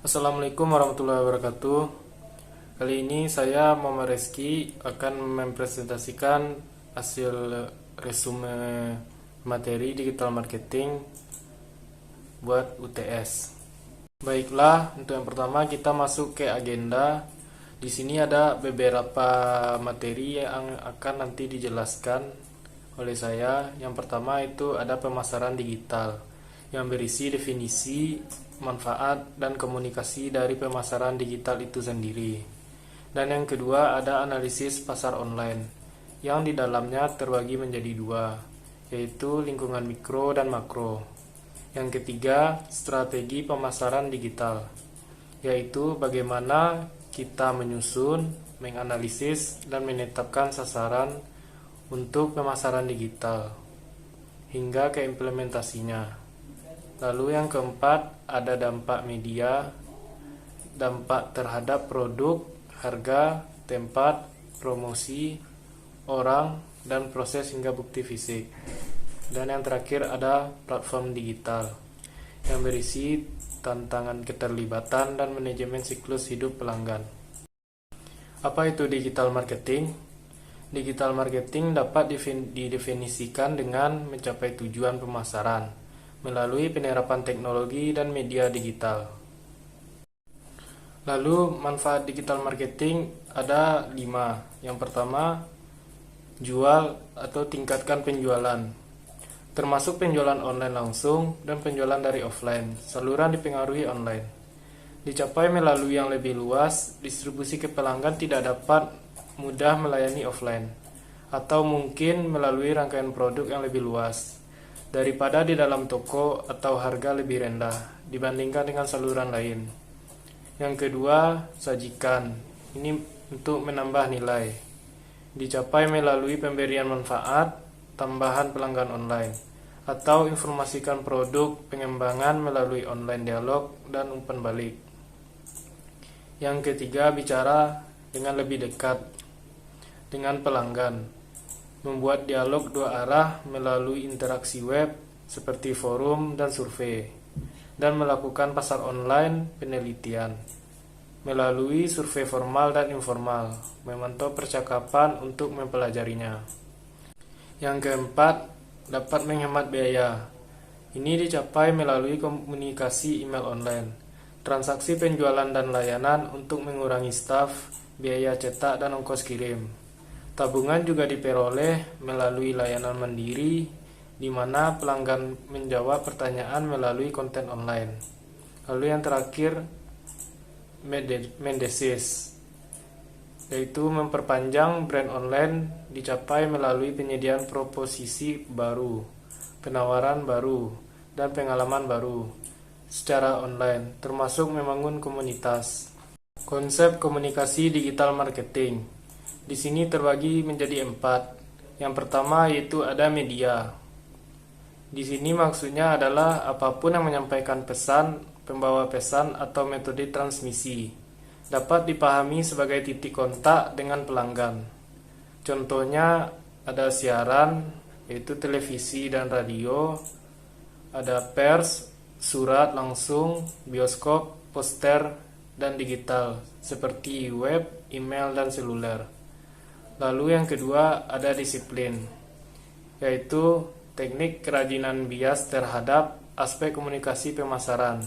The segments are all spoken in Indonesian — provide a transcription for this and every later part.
Assalamualaikum warahmatullahi wabarakatuh. Kali ini saya Muhammad Reski akan mempresentasikan hasil resume materi digital marketing buat UTS. Baiklah, untuk yang pertama kita masuk ke agenda. Di sini ada beberapa materi yang akan nanti dijelaskan oleh saya. Yang pertama itu ada pemasaran digital yang berisi definisi, manfaat, dan komunikasi dari pemasaran digital itu sendiri. Dan yang kedua ada analisis pasar online, yang di dalamnya terbagi menjadi dua, yaitu lingkungan mikro dan makro. Yang ketiga, strategi pemasaran digital, yaitu bagaimana kita menyusun, menganalisis, dan menetapkan sasaran untuk pemasaran digital, hingga ke implementasinya. Lalu yang keempat ada dampak media, dampak terhadap produk, harga, tempat, promosi, orang, dan proses hingga bukti fisik. Dan yang terakhir ada platform digital yang berisi tantangan keterlibatan dan manajemen siklus hidup pelanggan. Apa itu digital marketing? Digital marketing dapat didefinisikan dengan mencapai tujuan pemasaran melalui penerapan teknologi dan media digital. Lalu manfaat digital marketing ada 5. Yang pertama, jual atau tingkatkan penjualan, termasuk penjualan online langsung dan penjualan dari offline. Saluran dipengaruhi online. Dicapai melalui yang lebih luas, distribusi ke pelanggan tidak dapat mudah melayani offline, atau mungkin melalui rangkaian produk yang lebih luas daripada di dalam toko atau harga lebih rendah dibandingkan dengan saluran lain. Yang kedua, sajikan. Ini untuk menambah nilai. Dicapai melalui pemberian manfaat, tambahan pelanggan online, atau informasikan produk, pengembangan melalui online dialog dan umpan balik. Yang ketiga, bicara dengan lebih dekat dengan pelanggan, membuat dialog dua arah melalui interaksi web seperti forum dan survei, dan melakukan pasar online penelitian melalui survei formal dan informal, memantau percakapan untuk mempelajarinya. Yang keempat, dapat menghemat biaya. Ini dicapai melalui komunikasi email online, transaksi penjualan dan layanan untuk mengurangi staf, biaya cetak, dan ongkos kirim. Tabungan juga diperoleh melalui layanan mandiri, di mana pelanggan menjawab pertanyaan melalui konten online. Lalu yang terakhir, mendesis, yaitu memperpanjang brand online, dicapai melalui penyediaan proposisi baru, penawaran baru, dan pengalaman baru secara online, termasuk membangun komunitas. Konsep komunikasi digital marketing di sini terbagi menjadi 4. Yang pertama yaitu ada media. Di sini maksudnya adalah apapun yang menyampaikan pesan, pembawa pesan, atau metode transmisi dapat dipahami sebagai titik kontak dengan pelanggan. Contohnya ada siaran, yaitu televisi dan radio, ada pers, surat langsung, bioskop, poster, dan digital seperti web, email, dan seluler. Lalu yang kedua ada disiplin, yaitu teknik kerajinan bias terhadap aspek komunikasi pemasaran.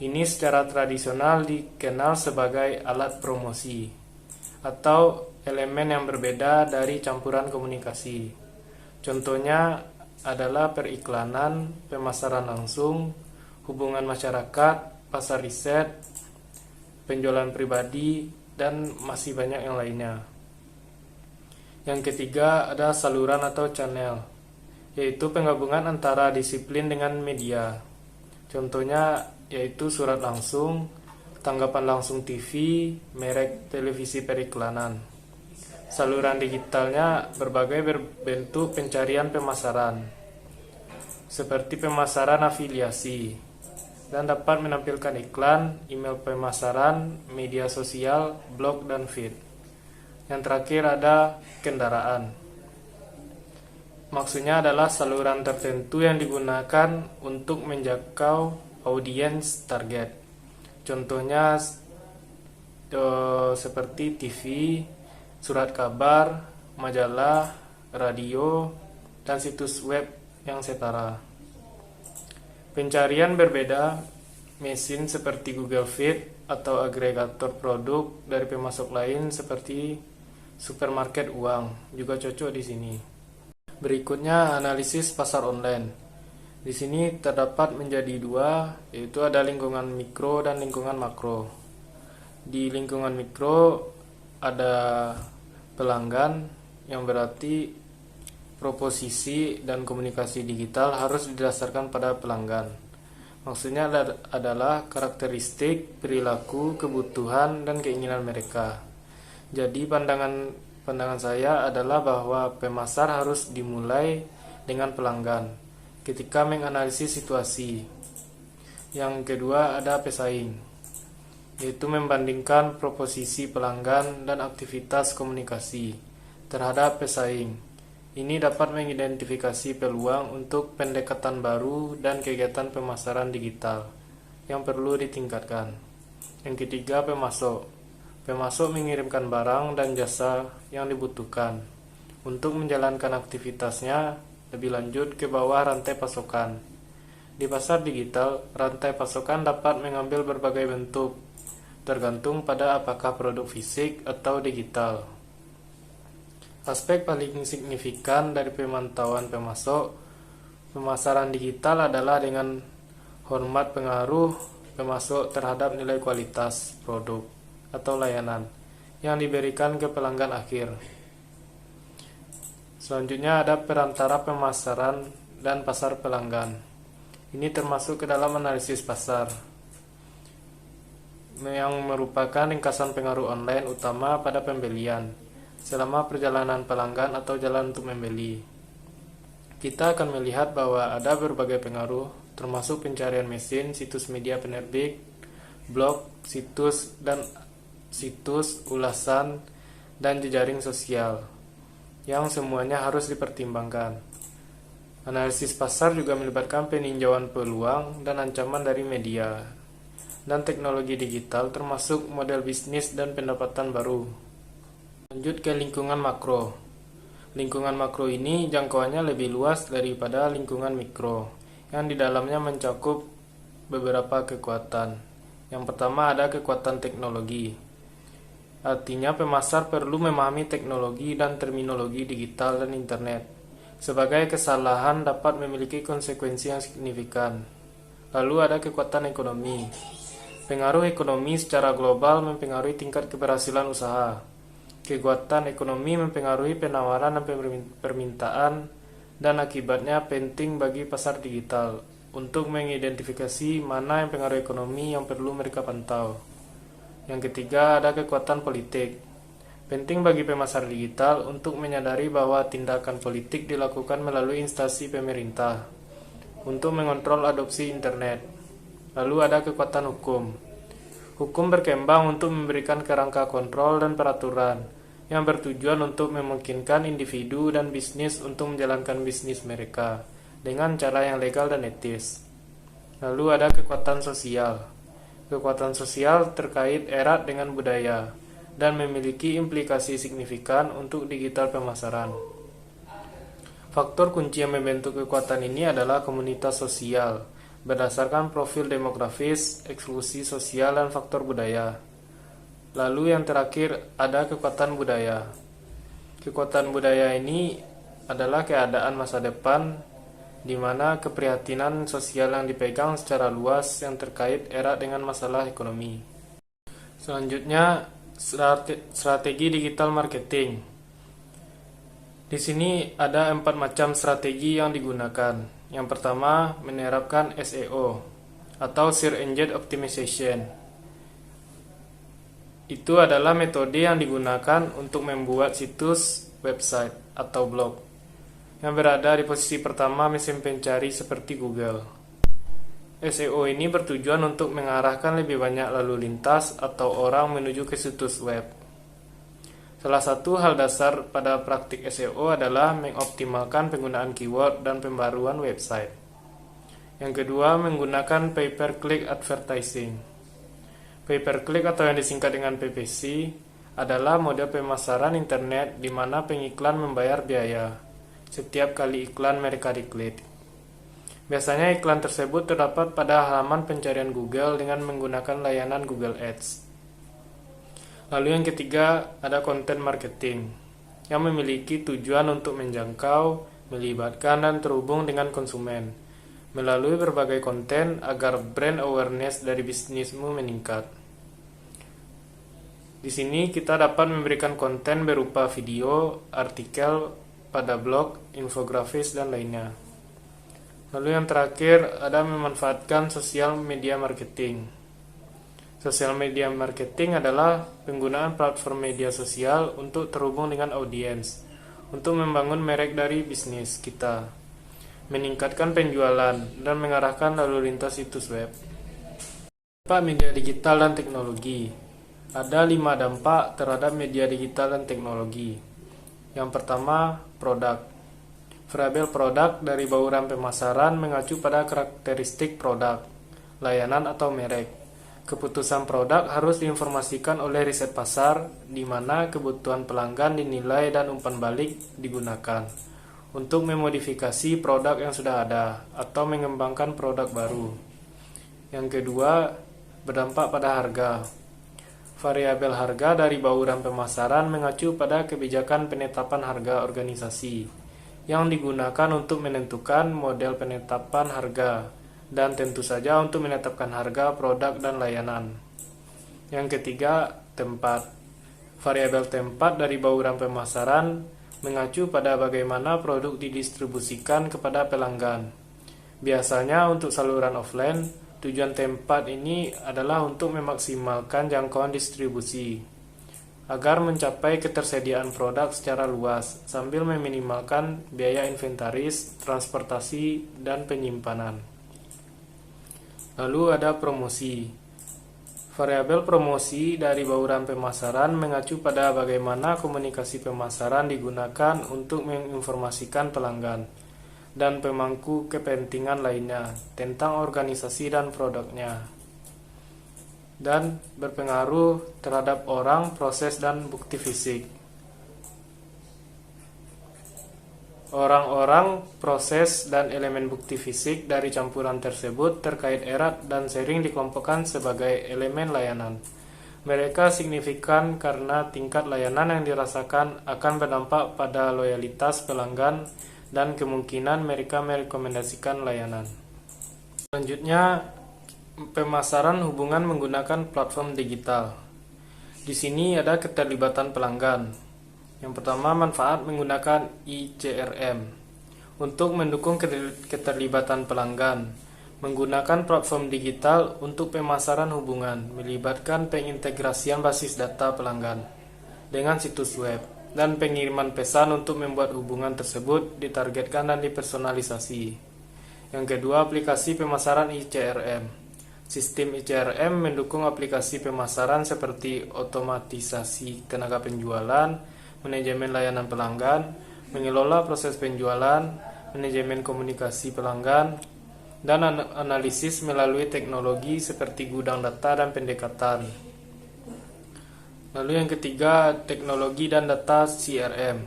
Ini secara tradisional dikenal sebagai alat promosi atau elemen yang berbeda dari campuran komunikasi. Contohnya adalah periklanan, pemasaran langsung, hubungan masyarakat, pasar riset, penjualan pribadi, dan masih banyak yang lainnya. Yang ketiga ada saluran atau channel, yaitu penggabungan antara disiplin dengan media. Contohnya yaitu surat langsung, tanggapan langsung TV, merek televisi periklanan. Saluran digitalnya berbagai bentuk pencarian pemasaran, seperti pemasaran afiliasi, dan dapat menampilkan iklan, email pemasaran, media sosial, blog, dan feed. Yang terakhir ada kendaraan. Maksudnya adalah saluran tertentu yang digunakan untuk menjangkau audiens target. Contohnya seperti TV, surat kabar, majalah, radio, dan situs web yang setara. Pencarian berbeda mesin seperti Google Feed atau agregator produk dari pemasok lain seperti supermarket uang juga cocok di sini. Berikutnya analisis pasar online. Di sini terdapat menjadi dua, yaitu ada lingkungan mikro dan lingkungan makro. Di lingkungan mikro ada pelanggan, yang berarti proposisi dan komunikasi digital harus didasarkan pada pelanggan. Maksudnya adalah karakteristik, perilaku, kebutuhan, dan keinginan mereka. Jadi pandangan saya adalah bahwa pemasar harus dimulai dengan pelanggan ketika menganalisis situasi. Yang kedua ada pesaing, yaitu membandingkan proposisi pelanggan dan aktivitas komunikasi terhadap pesaing. Ini dapat mengidentifikasi peluang untuk pendekatan baru dan kegiatan pemasaran digital yang perlu ditingkatkan. Yang ketiga, pemasok. Pemasok mengirimkan barang dan jasa yang dibutuhkan untuk menjalankan aktivitasnya lebih lanjut ke bawah rantai pasokan. Di pasar digital, rantai pasokan dapat mengambil berbagai bentuk, tergantung pada apakah produk fisik atau digital. Aspek paling signifikan dari pemantauan pemasok pemasaran digital adalah dengan hormat pengaruh pemasok terhadap nilai kualitas produk atau layanan yang diberikan ke pelanggan akhir. Selanjutnya ada perantara pemasaran dan pasar pelanggan. Ini termasuk ke dalam analisis pasar, yang merupakan ringkasan pengaruh online utama pada pembelian selama perjalanan pelanggan atau jalan untuk membeli. Kita akan melihat bahwa ada berbagai pengaruh, termasuk pencarian mesin, situs media penerbit, blog, situs, ulasan, dan jejaring sosial, yang semuanya harus dipertimbangkan. Analisis pasar juga melibatkan peninjauan peluang dan ancaman dari media dan teknologi digital, termasuk model bisnis dan pendapatan baru. Lanjut ke lingkungan makro. Lingkungan makro ini jangkauannya lebih luas daripada lingkungan mikro, yang di dalamnya mencakup beberapa kekuatan. Yang pertama ada kekuatan teknologi. Artinya pemasar perlu memahami teknologi dan terminologi digital dan internet. Sebagai kesalahan dapat memiliki konsekuensi yang signifikan. Lalu ada kekuatan ekonomi. Pengaruh ekonomi secara global mempengaruhi tingkat keberhasilan usaha. Kekuatan ekonomi mempengaruhi penawaran dan permintaan, dan akibatnya penting bagi pasar digital untuk mengidentifikasi mana yang pengaruh ekonomi yang perlu mereka pantau. Yang ketiga ada kekuatan politik. Penting bagi pemasar digital untuk menyadari bahwa tindakan politik dilakukan melalui instansi pemerintah untuk mengontrol adopsi internet. Lalu ada kekuatan hukum. Hukum berkembang untuk memberikan kerangka kontrol dan peraturan yang bertujuan untuk memungkinkan individu dan bisnis untuk menjalankan bisnis mereka dengan cara yang legal dan etis. Lalu ada kekuatan sosial. Kekuatan sosial terkait erat dengan budaya dan memiliki implikasi signifikan untuk digital pemasaran. Faktor kunci yang membentuk kekuatan ini adalah komunitas sosial, berdasarkan profil demografis, eksklusi sosial, dan faktor budaya. Lalu yang terakhir ada kekuatan budaya. Kekuatan budaya ini adalah keadaan masa depan di mana keprihatinan sosial yang dipegang secara luas yang terkait erat dengan masalah ekonomi. Selanjutnya, strategi digital marketing. Di sini ada 4 macam strategi yang digunakan. Yang pertama, menerapkan SEO atau Search Engine Optimization. Itu adalah metode yang digunakan untuk membuat situs, website, atau blog yang berada di posisi pertama mesin pencari seperti Google. SEO ini bertujuan untuk mengarahkan lebih banyak lalu lintas atau orang menuju ke situs web. Salah satu hal dasar pada praktik SEO adalah mengoptimalkan penggunaan keyword dan pembaruan website. Yang kedua, menggunakan pay-per-click advertising. Pay per click atau yang disingkat dengan PPC adalah model pemasaran internet di mana pengiklan membayar biaya setiap kali iklan mereka diklik. Biasanya iklan tersebut terdapat pada halaman pencarian Google dengan menggunakan layanan Google Ads. Lalu yang ketiga, ada konten marketing yang memiliki tujuan untuk menjangkau, melibatkan, dan terhubung dengan konsumen melalui berbagai konten agar brand awareness dari bisnismu meningkat. Di sini kita dapat memberikan konten berupa video, artikel pada blog, infografis, dan lainnya. Lalu yang terakhir ada memanfaatkan sosial media marketing. Sosial media marketing adalah penggunaan platform media sosial untuk terhubung dengan audiens, untuk membangun merek dari bisnis kita, meningkatkan penjualan, dan mengarahkan lalu lintas situs web. Dampak media digital dan teknologi. Ada 5 dampak terhadap media digital dan teknologi. Yang pertama, produk. Variabel produk dari bauran pemasaran mengacu pada karakteristik produk, layanan atau merek. Keputusan produk harus diinformasikan oleh riset pasar, di mana kebutuhan pelanggan dinilai dan umpan balik digunakan untuk memodifikasi produk yang sudah ada atau mengembangkan produk baru. Yang kedua, berdampak pada harga. Variabel harga dari bauran pemasaran mengacu pada kebijakan penetapan harga organisasi yang digunakan untuk menentukan model penetapan harga dan tentu saja untuk menetapkan harga produk dan layanan. Yang ketiga, tempat. Variabel tempat dari bauran pemasaran mengacu pada bagaimana produk didistribusikan kepada pelanggan. Biasanya untuk saluran offline, tujuan tempat ini adalah untuk memaksimalkan jangkauan distribusi agar mencapai ketersediaan produk secara luas sambil meminimalkan biaya inventaris, transportasi, dan penyimpanan. Lalu ada promosi. Variabel promosi dari bauran pemasaran mengacu pada bagaimana komunikasi pemasaran digunakan untuk menginformasikan pelanggan dan pemangku kepentingan lainnya tentang organisasi dan produknya, dan berpengaruh terhadap orang, proses, dan bukti fisik. Orang-orang, proses, dan elemen bukti fisik dari campuran tersebut terkait erat dan sering dikelompokkan sebagai elemen layanan. Mereka signifikan karena tingkat layanan yang dirasakan akan berdampak pada loyalitas pelanggan dan kemungkinan mereka merekomendasikan layanan. Selanjutnya, pemasaran hubungan menggunakan platform digital. Di sini ada keterlibatan pelanggan. Yang pertama, manfaat menggunakan ICRM untuk mendukung keterlibatan pelanggan. Menggunakan platform digital untuk pemasaran hubungan melibatkan pengintegrasian basis data pelanggan dengan situs web dan pengiriman pesan untuk membuat hubungan tersebut ditargetkan dan dipersonalisasi. Yang kedua, aplikasi pemasaran ICRM. Sistem ICRM mendukung aplikasi pemasaran seperti otomatisasi tenaga penjualan, manajemen layanan pelanggan, mengelola proses penjualan, manajemen komunikasi pelanggan, dan analisis melalui teknologi seperti gudang data dan pendekatan. Lalu yang ketiga, teknologi dan data CRM.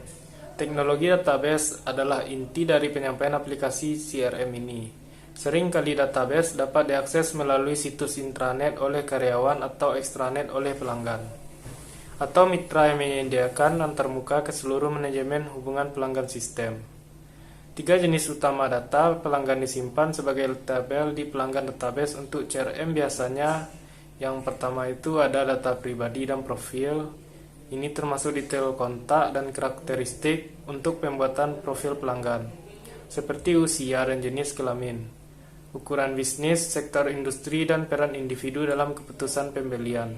Teknologi database adalah inti dari penyampaian aplikasi CRM ini. Seringkali database dapat diakses melalui situs intranet oleh karyawan atau extranet oleh pelanggan, atau mitra yang menyediakan antarmuka ke seluruh manajemen hubungan pelanggan sistem. 3 jenis utama data pelanggan disimpan sebagai tabel di pelanggan database untuk CRM biasanya. Yang pertama itu ada data pribadi dan profil. Ini termasuk detail kontak dan karakteristik untuk pembuatan profil pelanggan, seperti usia dan jenis kelamin, ukuran bisnis, sektor industri, dan peran individu dalam keputusan pembelian.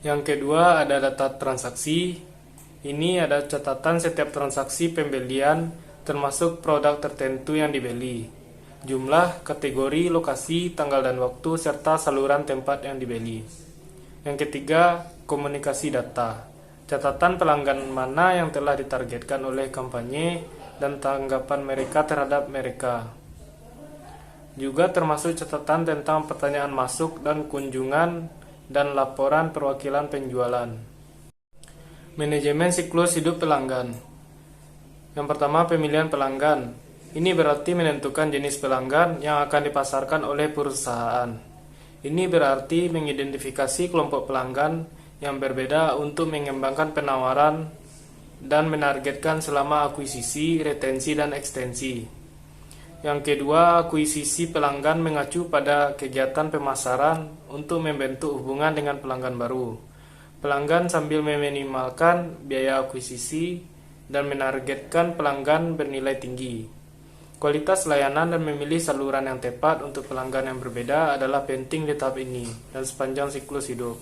Yang kedua ada data transaksi. Ini ada catatan setiap transaksi pembelian termasuk produk tertentu yang dibeli, jumlah, kategori, lokasi, tanggal dan waktu, serta saluran tempat yang dibeli. Yang ketiga, komunikasi data. Catatan pelanggan mana yang telah ditargetkan oleh kampanye dan tanggapan mereka terhadap mereka. Juga termasuk catatan tentang pertanyaan masuk dan kunjungan dan laporan perwakilan penjualan. Manajemen siklus hidup pelanggan. Yang pertama, pemilihan pelanggan. Ini berarti menentukan jenis pelanggan yang akan dipasarkan oleh perusahaan. Ini berarti mengidentifikasi kelompok pelanggan yang berbeda untuk mengembangkan penawaran dan menargetkan selama akuisisi, retensi, dan ekstensi. Yang kedua, akuisisi pelanggan mengacu pada kegiatan pemasaran untuk membentuk hubungan dengan pelanggan baru. Pelanggan sambil meminimalkan biaya akuisisi dan menargetkan pelanggan bernilai tinggi. Kualitas layanan dan memilih saluran yang tepat untuk pelanggan yang berbeda adalah penting di tahap ini dan sepanjang siklus hidup.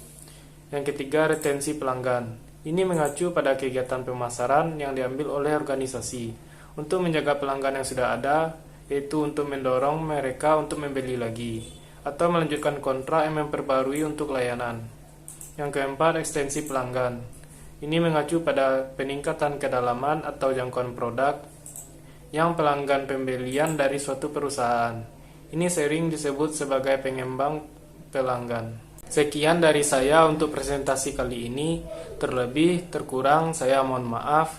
Yang ketiga, retensi pelanggan. Ini mengacu pada kegiatan pemasaran yang diambil oleh organisasi untuk menjaga pelanggan yang sudah ada, yaitu untuk mendorong mereka untuk membeli lagi atau melanjutkan kontrak yang memperbarui untuk layanan. Yang keempat, ekstensi pelanggan. Ini mengacu pada peningkatan kedalaman atau jangkauan produk yang pelanggan pembelian dari suatu perusahaan. Ini sering disebut sebagai pengembang pelanggan. Sekian dari saya untuk presentasi kali ini. Terlebih, terkurang saya mohon maaf.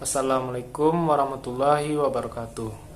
Wassalamualaikum warahmatullahi wabarakatuh.